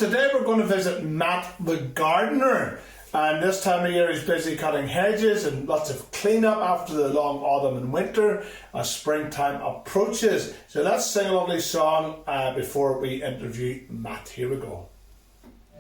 today we're going to visit Matt the gardener. And this time of year he's busy cutting hedges and lots of cleanup after the long autumn and winter as springtime approaches. So let's sing a lovely song before we interview Matt. Here we go.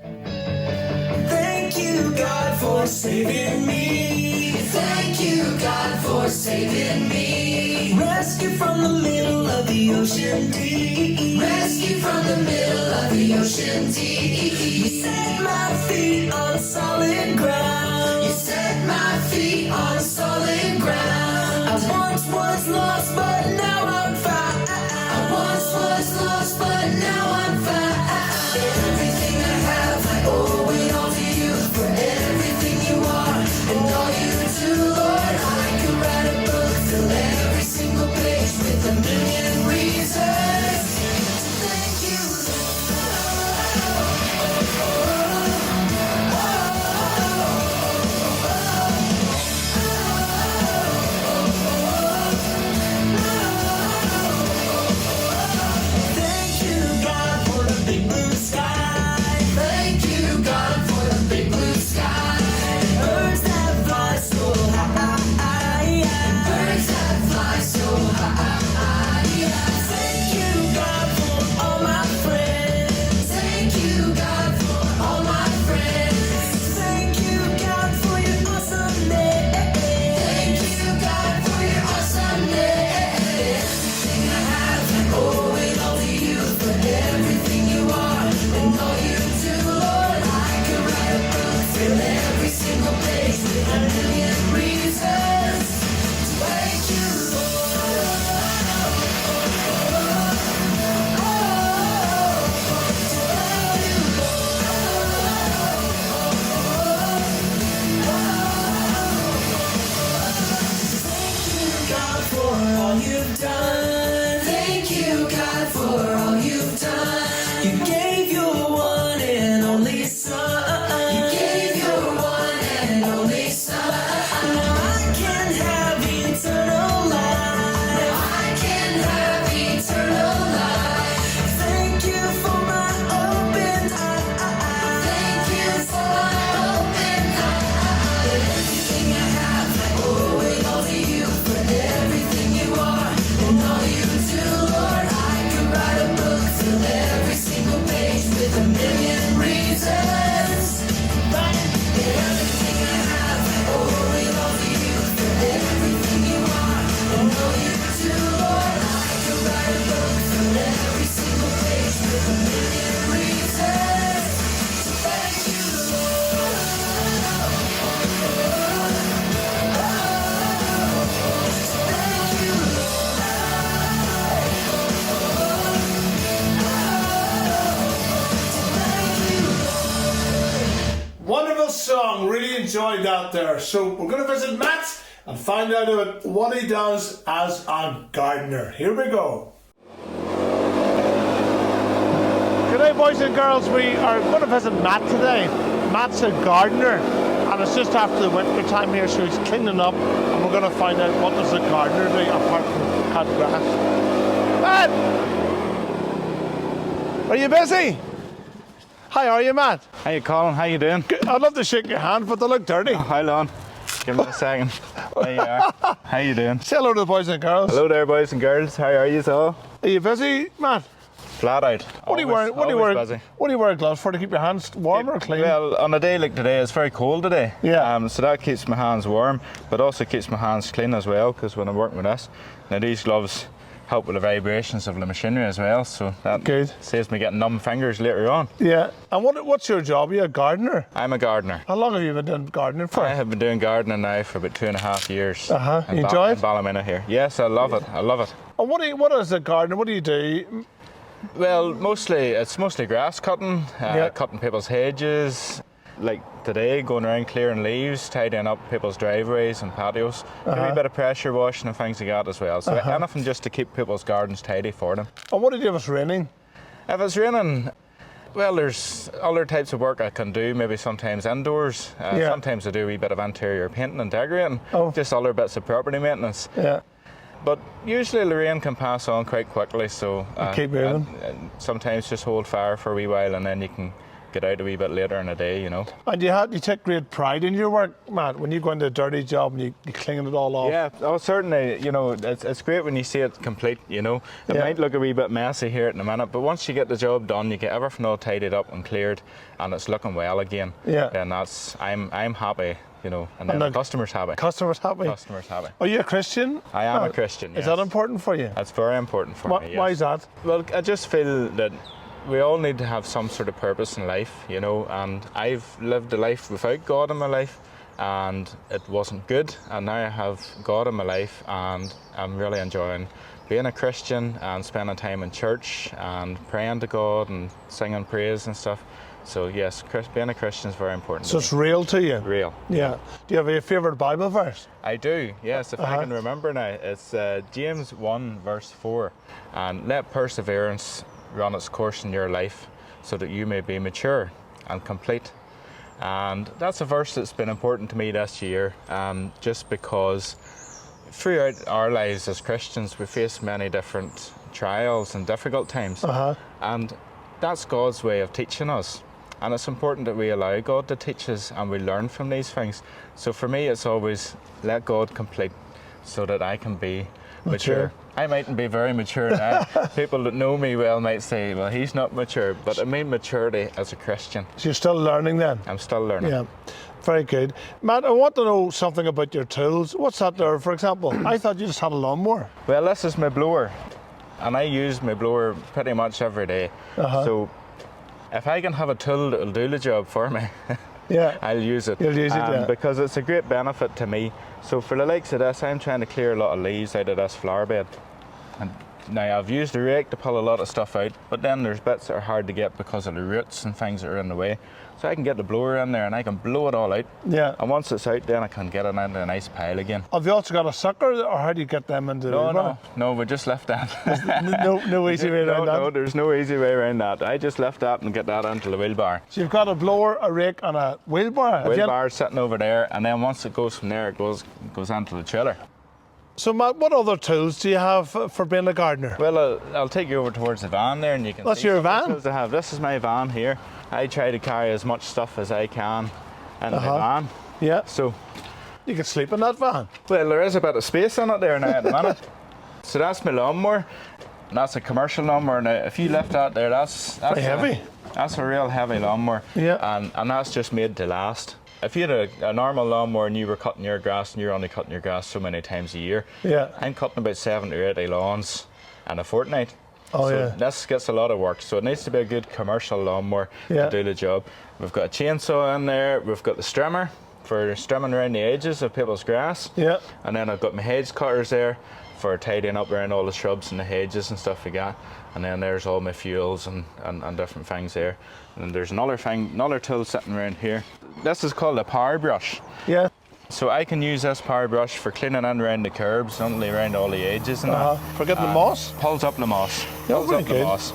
Thank you, God, for saving me. Thank you, God, for saving me. Rescue from the middle of the ocean deep. Rescue from the middle of the ocean You deep. set my feet on solid ground. You set my feet on solid ground. I once was lost, but now I'm found. I once was lost, but now I'm found. Everything I have, I owe it all to you. For everything you are and all you do, Lord, I could write a book, fill every single page with a million reasons. Thank you, Thank you, God, for the big blue sky. thank you, God, for the big blue sky. Birds that fly so high. Birds that fly so high. Thank you, God, for all my friends. Thank you, God, for all my friends. Thank you, God, for your awesomeness. Thank you, God, for your awesomeness. Everything I have, I owe it all to you. For everything you are and all you do, Lord, I could write a book, fill every single page with a million reasons. Thank you, God, for all you've done. Thank you, God, for all you've done. You gave your one and only Son. You gave your one and only Son. Now I can have eternal life. Now I can have eternal life. Thank you for my open eyes. Thank you for my open eyes. Everything I have, I owe it all to you. For everything you are and all you do, Lord, I could write a book, fill every single page with a million reasons. Everything I have, I owe it all to you. For everything you are and all you do, Lord, I could write a book, fill every single page with a million reasons. Thank you, Lord. Thank you, Wonderful song, really enjoyed that there. So we're going to visit Matt and find out about what he does as a gardener. Here we go. G'day boys and girls, we are going to visit Matt today. Matt's a gardener and it's just after the winter time here, so he's cleaning up and we're going to find out what does a gardener do apart from cut grass. Matt! Are you busy? How are you, Matt? Hey Colin, how you doing? I'd love to shake your hand, but they look dirty. Hold on, give me a second. There you are. How you doing? Say hello to the boys and girls. Hello there, boys and girls. How are you all? Are you busy, Matt? Flat out. What do you wear? Busy. What do you wear gloves for, to keep your hands warm or clean? Well, on a day like today, it's very cold today. Yeah. So that keeps my hands warm, but also keeps my hands clean as well. Because when I'm working with this, now these gloves help with the vibrations of the machinery as well. So that Good. saves me getting numb fingers later on. Yeah. And what's your job? Are you a gardener? I'm a gardener. How long have you been doing gardening for? I have been doing gardening now for about 2.5 years. Uh-huh. in You enjoy it? in Ballymena here. Yes, I love it. I love it. And what is a gardener? What do you do? Well, it's mostly grass cutting, Yeah. cutting people's hedges. Like today, going around clearing leaves, tidying up people's driveways and patios. A wee bit of pressure washing and things like that as well. So anything just to keep people's gardens tidy for them. And what do you do if it's raining? If it's raining, well, there's other types of work I can do, maybe sometimes indoors. Yeah. Sometimes I do a wee bit of interior painting and decorating, Oh. just other bits of property maintenance. Yeah. But usually the rain can pass on quite quickly, so Keep moving. and sometimes just hold fire for a wee while and then you can get out a wee bit later in the day, you know. And you take great pride in your work, Matt, when you go into a dirty job and you clean it all off. Yeah, oh, certainly, you know, it's great when you see it complete, you know. It Yeah. might look a wee bit messy here in a minute, but once you get the job done, you get everything all tidied up and cleared, and it's looking well again. Yeah. And I'm happy, you know, and then the customer's happy. Customers happy. Customer's happy. Are you a Christian? I am a Matt? Christian, Is yes. that important for you? That's very important for me, yes. Why is that? Well, I just feel that we all need to have some sort of purpose in life, you know, and I've lived a life without God in my life, and it wasn't good, and now I have God in my life, and I'm really enjoying being a Christian and spending time in church and praying to God and singing praise and stuff. So yes, being a Christian is very important So to it's real to you? me. Real. Yeah. Do you have a favourite Bible verse? I do, yes, if I can remember now. It's James 1 verse 4. And let perseverance run its course in your life so that you may be mature and complete. And that's a verse that's been important to me this year, just because throughout our lives as Christians we face many different trials and difficult times. And that's God's way of teaching us. And it's important that we allow God to teach us and we learn from these things. So for me, it's always let God complete so that I can be mature. I mightn't be very mature now. People that know me well might say, well, he's not mature. But I mean maturity as a Christian. So you're still learning then? I'm still learning. Yeah. Very good. Matt, I want to know something about your tools. What's that there, for example? I thought you just had a lawnmower. Well, this is my blower. And I use my blower pretty much every day. So if I can have a tool that'll do the job for me, Yeah. I'll use it. You'll use it, yeah. Because it's a great benefit to me. So for the likes of this, I'm trying to clear a lot of leaves out of this flower bed. And now I've used the rake to pull a lot of stuff out, but then there's bits that are hard to get because of the roots and things that are in the way. So I can get the blower in there and I can blow it all out. Yeah. And once it's out, then I can get it into a nice pile again. Have you also got a sucker, or how do you get them into the No, we just left that. no easy way around that. No, there's no easy way around that. I just left that and get that into the wheelbarrow. So you've got a blower, a rake, and a wheelbarrow. Have you- Wheelbarrow sitting over there, and then once it goes from there, it goes into the trailer. So Matt, what other tools do you have for being a gardener? Well, I'll take you over towards the van there, and you can. That's see your some of the van? tools I have. This is my van here. I try to carry as much stuff as I can in my van. Yeah. So, You can sleep in that van. well, there is a bit of space in it there now at the minute. So that's my lawnmower. And that's a commercial lawnmower. Now, if you lift that there, that's Very heavy. That's a real heavy lawnmower. Yeah. And that's just made to last. If you had a normal lawnmower and you were cutting your grass and you're only cutting your grass so many times a year, Yeah. I'm cutting about 70 or 80 lawns in a fortnight. Oh, so yeah. this gets a lot of work. So it needs to be a good commercial lawnmower Yeah. to do the job. We've got a chainsaw in there. We've got the strimmer for trimming around the edges of people's grass. Yeah. And then I've got my hedge cutters there for tidying up around all the shrubs and the hedges and stuff like that. And then there's all my fuels and different things there. And there's another tool sitting around here. This is called a power brush. Yeah. So I can use this power brush for cleaning in around the curbs, only around all the edges and that. For getting the moss. Pulls up the moss. Yeah, Pulls very up the good. moss.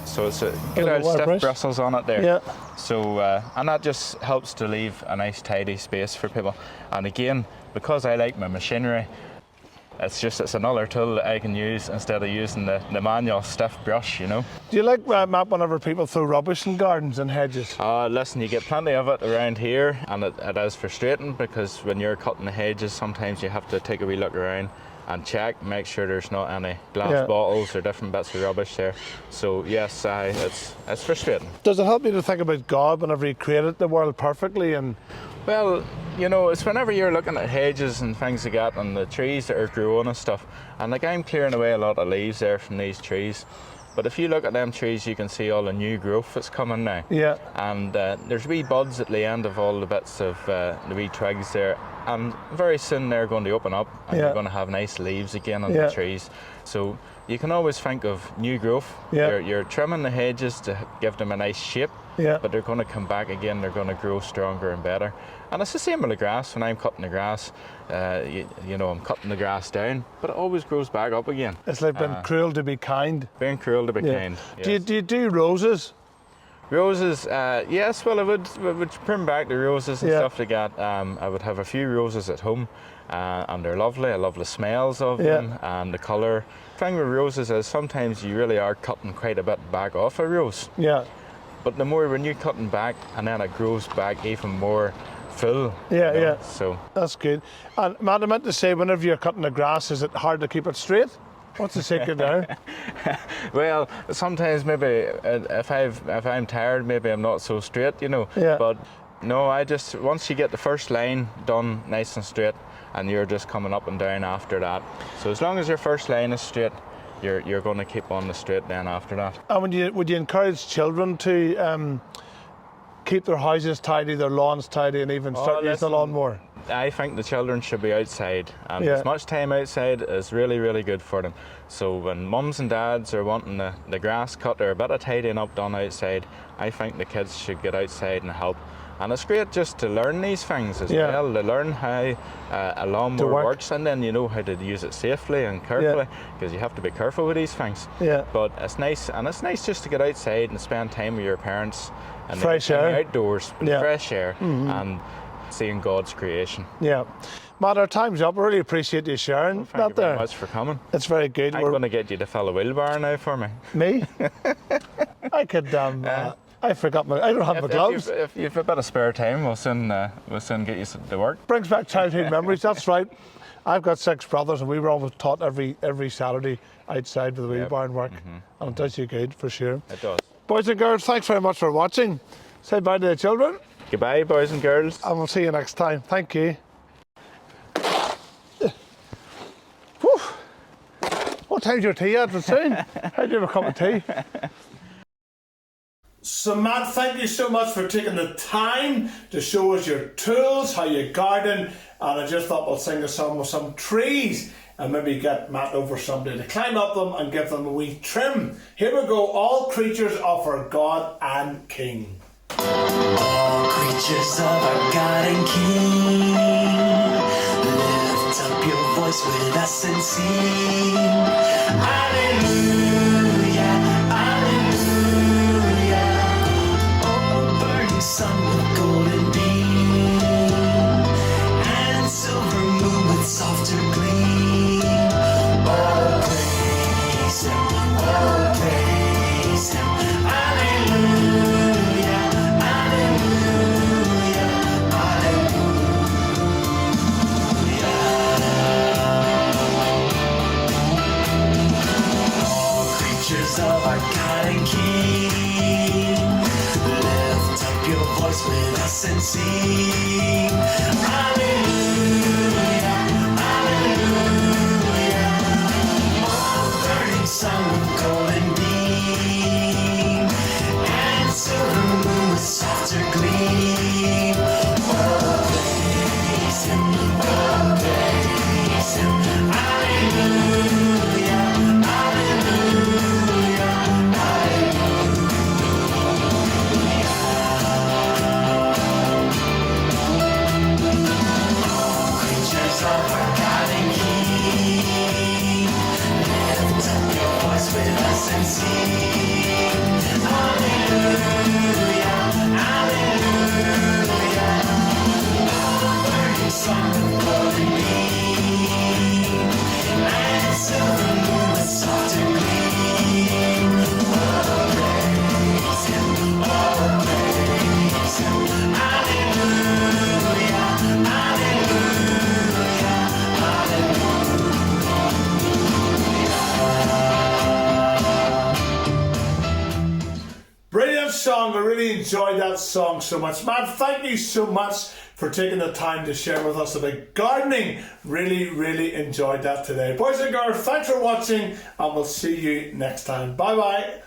So it's a Get good a old wire stiff brush. bristles on it there. Yeah. So and that just helps to leave a nice tidy space for people. And again, because I like my machinery, it's another tool that I can use instead of using the manual stiff brush, you know. Do you like, Matt, whenever people throw rubbish in gardens and hedges? Listen, you get plenty of it around here, and it is frustrating because when you're cutting the hedges, sometimes you have to take a wee look around and check, make sure there's not any glass Yeah. bottles or different bits of rubbish there. So yes, it's frustrating. Does it help you to think about God whenever He created the world perfectly? And Well, you know, it's whenever you're looking at hedges and things like that and the trees that are growing and stuff, and like I'm clearing away a lot of leaves there from these trees, but if you look at them trees you can see all the new growth that's coming now. yeah, And there's wee buds at the end of all the bits of the wee twigs there, and very soon they're going to open up and Yeah. you're going to have nice leaves again on Yeah. the trees. So you can always think of new growth. Yeah. You're trimming the hedges to give them a nice shape, Yeah. but they're going to come back again, they're going to grow stronger and better. And it's the same with the grass. When I'm cutting the grass, you know, I'm cutting the grass down, but it always grows back up again. it's like being cruel to be kind. Being cruel to be Yeah. kind. Do yes. you do roses? Roses, yes, well, I would trim back the roses and Yeah. stuff like that. I would have a few roses at home, and they're lovely. I love the smells of Yeah. them and the colour. The thing with roses is sometimes you really are cutting quite a bit back off a rose. Yeah, but the more when you're cutting back, and then it grows back even more full. Yeah, you know, yeah. So That's good. And Matt, I meant to say, whenever you're cutting the grass, is it hard to keep it straight? What's the secret there? well, sometimes maybe if I'm tired, maybe I'm not so straight, you know. Yeah. But no, I just once you get the first line done nice and straight, and you're just coming up and down after that. So as long as your first line is straight, you're going to keep on the straight then after that. And would you encourage children to keep their houses tidy, their lawns tidy, and even start using the listen, lawnmower? I think the children should be outside, and Yeah. as much time outside is really, really good for them. So when mums and dads are wanting the grass cut or a bit of tidying up done outside, I think the kids should get outside and help. And it's great just to learn these things as Yeah. well, to learn how a lawnmower work. works, and then you know how to use it safely and carefully, because you have to be careful with these things. Yeah. But it's nice just to get outside and spend time with your parents and Fresh in the air. outdoors, with Yeah. Mm-hmm. fresh air, and seeing God's creation. Yeah. Matt, our time's up. I really appreciate you sharing Thank that you very there. much for coming. It's very good. I'm going to get you to fill a wheelbarrow now for me. Me? I could, I forgot I don't have my gloves. If you've a bit of spare time, we'll soon get you to work. Brings back childhood memories, that's right. I've got 6 brothers, and we were always taught every Saturday outside with the wheelbarrow and work. And it does you good, for sure. It does. Boys and girls, thanks very much for watching. Say bye to the children, Goodbye, boys and girls. and we'll see you next time. Thank you. Whew. What time's your tea at? Soon? How do you have a cup of tea? So Matt, thank you so much for taking the time to show us your tools, how you garden, and I just thought we'll sing a song with some trees and maybe get Matt over someday to climb up them and give them a wee trim. Here we go, all creatures of our God and King. All creatures of our God and King, lift up your voice with us and sing. Hallelujah, hallelujah. Oh, burning sun with golden beam, and silver moon with softer gleam. Oh, praise Him, oh, praise Him. Hallelujah. Creatures of our God and King, lift up your voice with us and sing. Hallelujah, hallelujah. Oh, burning sun with golden beam, and silver moon with softer gleam. Oh, praise Him, oh, praise Him. Hallelujah, hallelujah, hallelujah. Creatures of our God and King, lift up your voice with us and sing. Hallelujah, hallelujah. Burning sun with golden beam, and silver moon with softer gleam. Oh, praise Him, oh, praise Him. Hallelujah, hallelujah, hallelujah. Brilliant song. I really enjoyed that song so much. Matt, thank you so much for taking the time to share with us about gardening. Really, really enjoyed that today. Boys and girls, thanks for watching, and we'll see you next time. Bye-bye.